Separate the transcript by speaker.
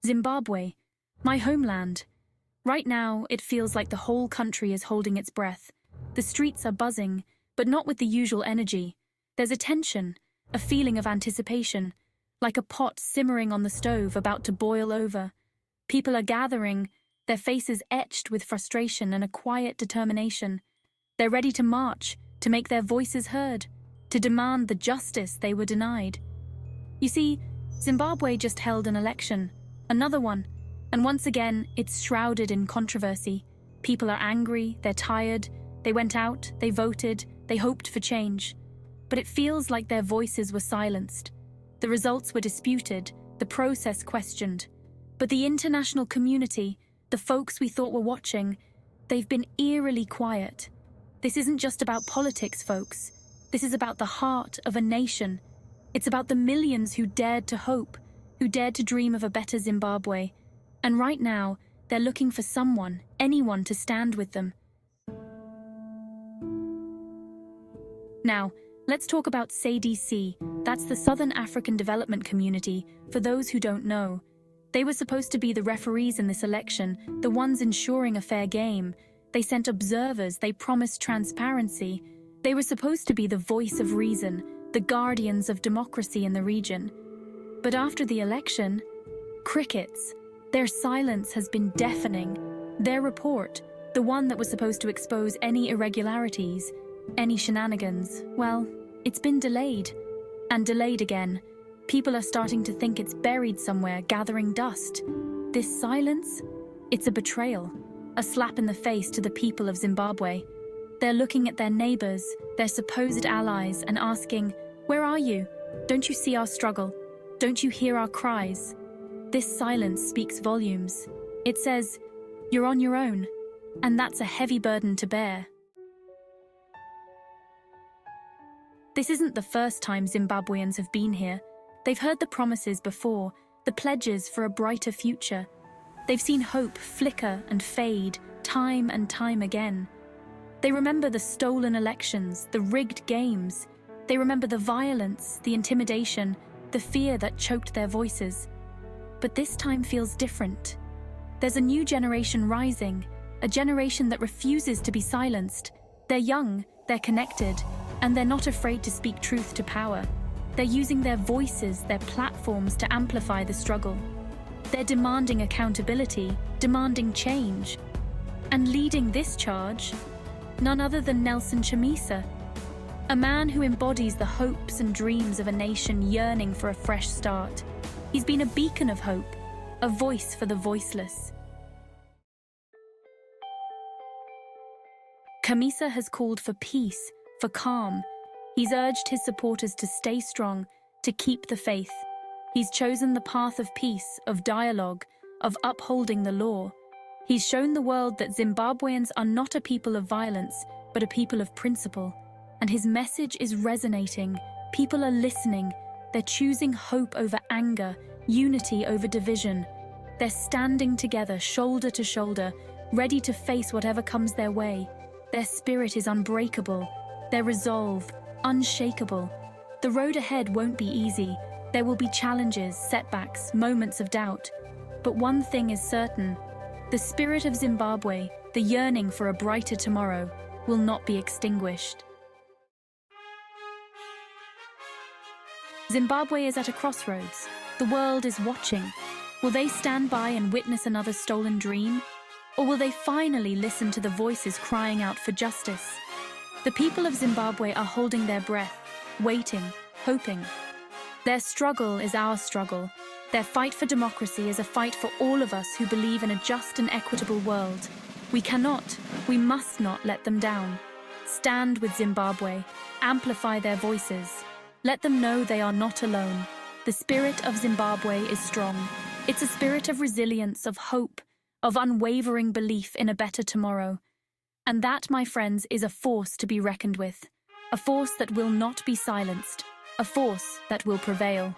Speaker 1: Zimbabwe, my homeland. Right now, it feels like the whole country is holding its breath. The streets are buzzing, but not with the usual energy. There's a tension, a feeling of anticipation, like a pot simmering on the stove about to boil over. People are gathering, their faces etched with frustration and a quiet determination. They're ready to march, to make their voices heard, to demand the justice they were denied. You see, Zimbabwe just held an election, another one, and once again, it's shrouded in controversy. People are angry, they're tired, they went out, they voted, they hoped for change. But it feels like their voices were silenced. The results were disputed, the process questioned. But the international community, the folks we thought were watching, they've been eerily quiet. This isn't just about politics, folks. This is about the heart of a nation. It's about the millions who dared to hope, who dared to dream of a better Zimbabwe. And right now, they're looking for someone, anyone to stand with them. Now, let's talk about SADC. That's the Southern African Development Community, for those who don't know. They were supposed to be the referees in this election, the ones ensuring a fair game. They sent observers, they promised transparency. They were supposed to be the voice of reason, the guardians of democracy in the region. But after the election, crickets. Their silence has been deafening. Their report, the one that was supposed to expose any irregularities, any shenanigans, well, it's been delayed. And delayed again. People are starting to think it's buried somewhere, gathering dust. This silence? It's a betrayal. A slap in the face to the people of Zimbabwe. They're looking at their neighbors, their supposed allies, and asking, "Where are you? Don't you see our struggle? Don't you hear our cries?" This silence speaks volumes. It says, "You're on your own," and that's a heavy burden to bear. This isn't the first time Zimbabweans have been here. They've heard the promises before, the pledges for a brighter future. They've seen hope flicker and fade, time and time again. They remember the stolen elections, the rigged games. They remember the violence, the intimidation, the fear that choked their voices. But this time feels different. There's a new generation rising, a generation that refuses to be silenced. They're young, they're connected, and they're not afraid to speak truth to power. They're using their voices, their platforms to amplify the struggle. They're demanding accountability, demanding change. And leading this charge, none other than NACHAMISA, a man who embodies the hopes and dreams of a nation yearning for a fresh start. He's been a beacon of hope, a voice for the voiceless. CHAMISA has called for peace, for calm. He's urged his supporters to stay strong, to keep the faith. He's chosen the path of peace, of dialogue, of upholding the law. He's shown the world that Zimbabweans are not a people of violence, but a people of principle. And his message is resonating. People are listening. They're choosing hope over anger, unity over division. They're standing together, shoulder to shoulder, ready to face whatever comes their way. Their spirit is unbreakable. Their resolve, unshakable. The road ahead won't be easy. There will be challenges, setbacks, moments of doubt. But one thing is certain. The spirit of Zimbabwe, the yearning for a brighter tomorrow, will not be extinguished. Zimbabwe is at a crossroads. The world is watching. Will they stand by and witness another stolen dream? Or will they finally listen to the voices crying out for justice? The people of Zimbabwe are holding their breath, waiting, hoping. Their struggle is our struggle. Their fight for democracy is a fight for all of us who believe in a just and equitable world. We cannot, we must not let them down. Stand with Zimbabwe, amplify their voices. Let them know they are not alone. The spirit of Zimbabwe is strong. It's a spirit of resilience, of hope, of unwavering belief in a better tomorrow. And that, my friends, is a force to be reckoned with. A force that will not be silenced. A force that will prevail.